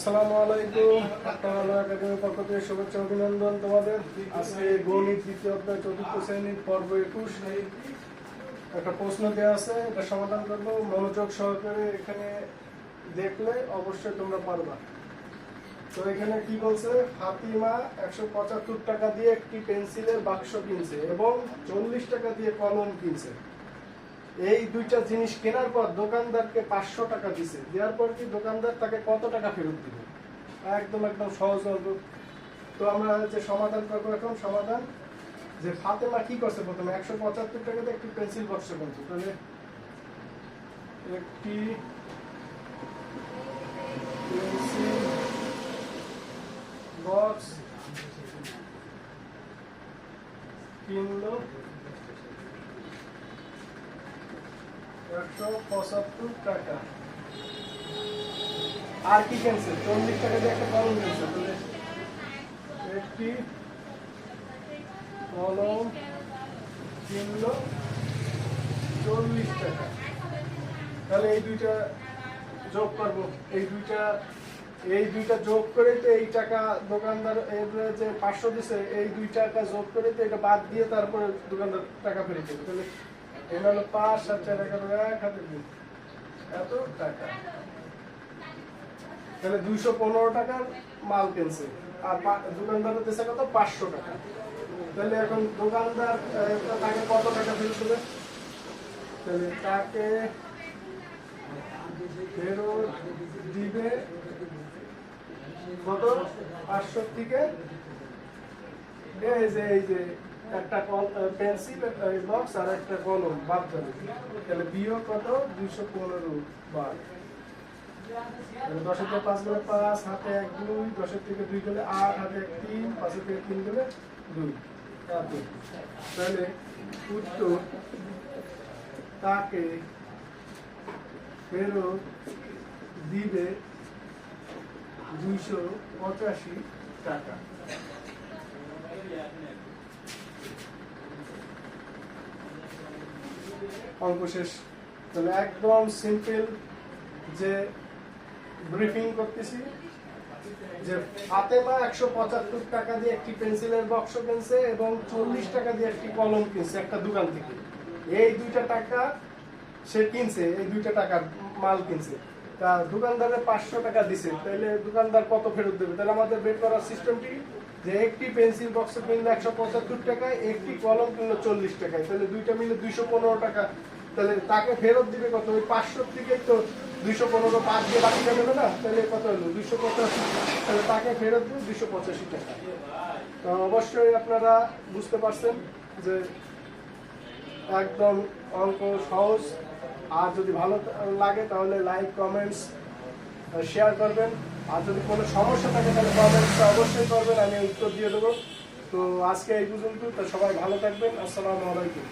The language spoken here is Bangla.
আসসালামু আলাইকুম। আপনারা একাডেমির পক্ষ থেকে শুভেচ্ছা অভিনন্দন তোমাদের। আজকে গণিত দ্বিতীয় অধ্যায় চতুর্থ শ্রেণীর পর্ব 21 একটা প্রশ্ন দেওয়া আছে, এটা সমাধান করব। মনোযোগ সহকারে এখানে দেখলে অবশ্যই তোমরা পারবা। তো এখানে কি বলছে, ফাতিমা 175 টাকা দিয়ে একটি পেন্সিলের বাক্স কিনছে এবং 40 টাকা দিয়ে কলম কিনছে। এই দুইটা জিনিস কেনার পর দোকানদারকে 500 টাকা দিছে। দেওয়ার পর কি দোকানদার তাকে কত টাকা ফেরত দিবে? একদম সহজ অঙ্ক। তো আমরা যে সমাধান করবো এখন, সমাধান যে ফাতেমা কি করছে, প্রথমে 175 টাকাতে একটি পেন্সিল বক্স কিনছে। তাহলে একটি পেন্সিল বক্স কিনলো 175 টাকা। আর কি কিনছে? 40 টাকা দিয়ে একটা কলম কিনছে। তাহলে একটি কলম কিনলো 40 টাকা। তাহলে এই দুইটা যোগ করবো, এই দুইটা যোগ করে তো এই টাকা দোকানদার যে 500 দিছে, এই 2 টাকা যোগ করে তো এটা বাদ দিয়ে তারপরে দোকানদার টাকা ফেরত দেবে। তাহলে এটা হলো 5 আর 4 1 হাতে 2 এত টাকা। তাহলে 215 টাকার মাল কিনছে আর দোকানদার দিছে কত? 500 টাকা। তাহলে এখন দোকানদার তাকে কত টাকা ফেরত দেবে? তাহলে তাকে ফেরত দিবে কত? 500 থেকে এই যে একটা পেন্সিল বক্স আর একটা কলম বাদ যাবে। তাহলে বিয়োগ কত? 215 বার। 10 থেকে 5 গেলে 5, হাতে 1 2, 10 থেকে 2 গেলে 8, হাতে 1 3, 5 থেকে 3 গেলে 2। তাহলে উত্তর তাকে ফেরত দিবে 285 টাকা। অঙ্ক শেষ। তাহলে একদম সিম্পল যে ব্রিফিং করতেছি যে ফাতেমা 175 টাকা দিয়ে একটি পেন্সিলের বক্স কিনছে এবং 40 টাকা দিয়ে একটি কলম কিনছে একটা দোকান থেকে। এই 2টা টাকা সে কিনছে, এই 2টা টাকার মাল কিনছে। তা দোকানদারের 500 টাকা দিছে। তাহলে দোকানদার কত ফেরত দেবে? তাহলে আমাদের বের করার সিস্টেমটি যে একটি পেন্সিল বক্স কিনলো 175 টাকায়, একটি কলম কিনলো 40 টাকায়। তাহলে দুইটা মিলে 215 টাকা। তাহলে তাকে ফেরত দিবে কত? ওই 500 থেকে তো 215 5 দিয়ে বাকিটা দেবে না? তাহলে কত হলো? 285। তাহলে তাকে ফেরত দিবে 285 টাকা। তো অবশ্যই আপনারা বুঝতে পারছেন যে একদম অঙ্ক সহজ। আর যদি ভালো লাগে তাহলে লাইক কমেন্টস শেয়ার করবেন। আর যদি কোনো সমস্যা থাকে তাহলে কমেন্টসটা অবশ্যই করবেন, আমি উত্তর দিয়ে দেবো। তো আজকে এই পর্যন্ত। তো সবাই ভালো থাকবেন। আসসালামু আলাইকুম।